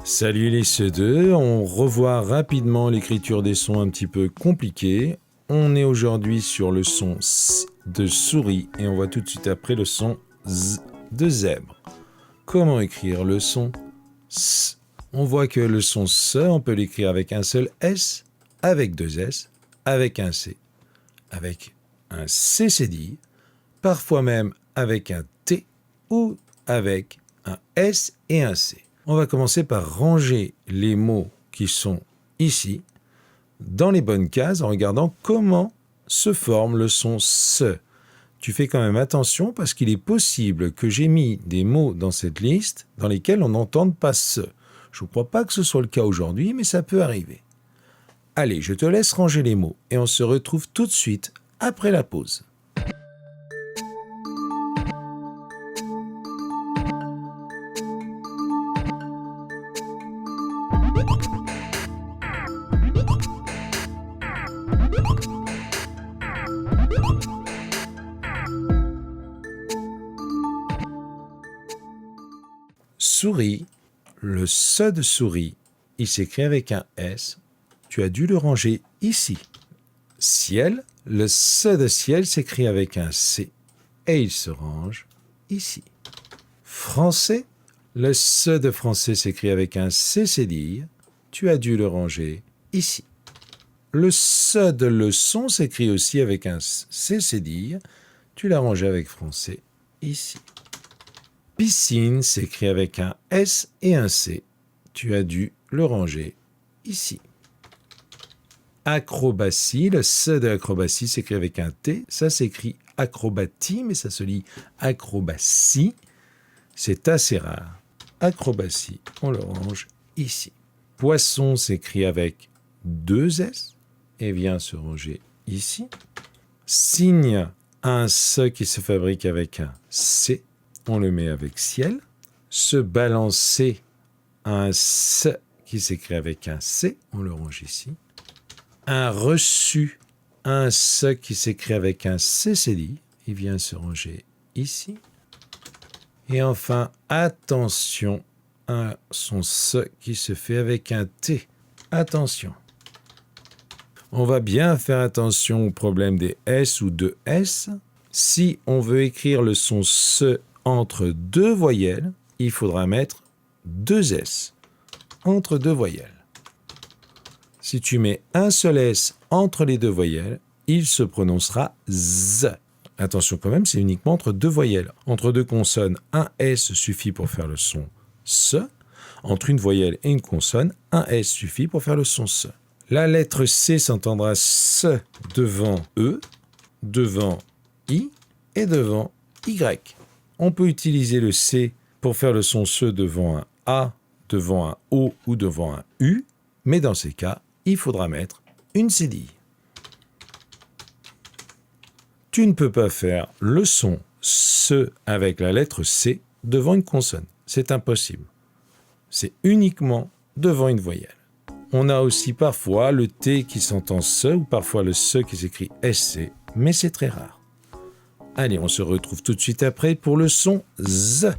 Salut les CE2, on revoit rapidement l'écriture des sons un petit peu compliqués. On est aujourd'hui sur le son S de souris et on voit tout de suite après le son Z de zèbre. Comment écrire le son S? On voit que le son S, on peut l'écrire avec un seul S, avec deux S, avec un C, avec un C cédille, parfois même avec un T ou avec un S et un C. On va commencer par ranger les mots qui sont ici dans les bonnes cases en regardant comment se forme le son SE. Tu fais quand même attention parce qu'il est possible que j'ai mis des mots dans cette liste dans lesquels on n'entende pas SE. Je ne crois pas que ce soit le cas aujourd'hui, mais ça peut arriver. Allez, je te laisse ranger les mots et on se retrouve tout de suite après la pause. Souris, le SE de souris, il s'écrit avec un S. Tu as dû le ranger ici. Ciel, le SE de ciel s'écrit avec un C et il se range ici. Français, le SE de français s'écrit avec un C cédille. Tu as dû le ranger ici. Le SE de leçon s'écrit aussi avec un C cédille. Tu l'as rangé avec français ici. Piscine s'écrit avec un S et un C. Tu as dû le ranger ici. Acrobatie, le S de acrobatie s'écrit avec un T. Ça s'écrit acrobatie, mais ça se lit acrobatie. C'est assez rare. Acrobatie, on le range ici. Poisson s'écrit avec deux S et vient se ranger ici. Cygne, un S qui se fabrique avec un C. On le met avec ciel. Se balancer, un S qui s'écrit avec un C, on le range ici. Un reçu, un S qui s'écrit avec un C cédille, il vient se ranger ici. Et enfin, attention, un son S qui se fait avec un T. Attention. On va bien faire attention au problème des S ou de S. Si on veut écrire le son S entre deux voyelles, il faudra mettre deux S entre deux voyelles. Si tu mets un seul S entre les deux voyelles, il se prononcera Z. Attention quand même, c'est uniquement entre deux voyelles. Entre deux consonnes, un S suffit pour faire le son S. Entre une voyelle et une consonne, un S suffit pour faire le son S. La lettre C s'entendra S devant E, devant I et devant Y. On peut utiliser le C pour faire le son SE devant un A, devant un O ou devant un U, mais dans ces cas, il faudra mettre une cédille. Tu ne peux pas faire le son SE avec la lettre C devant une consonne. C'est impossible. C'est uniquement devant une voyelle. On a aussi parfois le T qui s'entend SE ou parfois le SE qui s'écrit SC, mais c'est très rare. Allez, on se retrouve tout de suite après pour le son Z.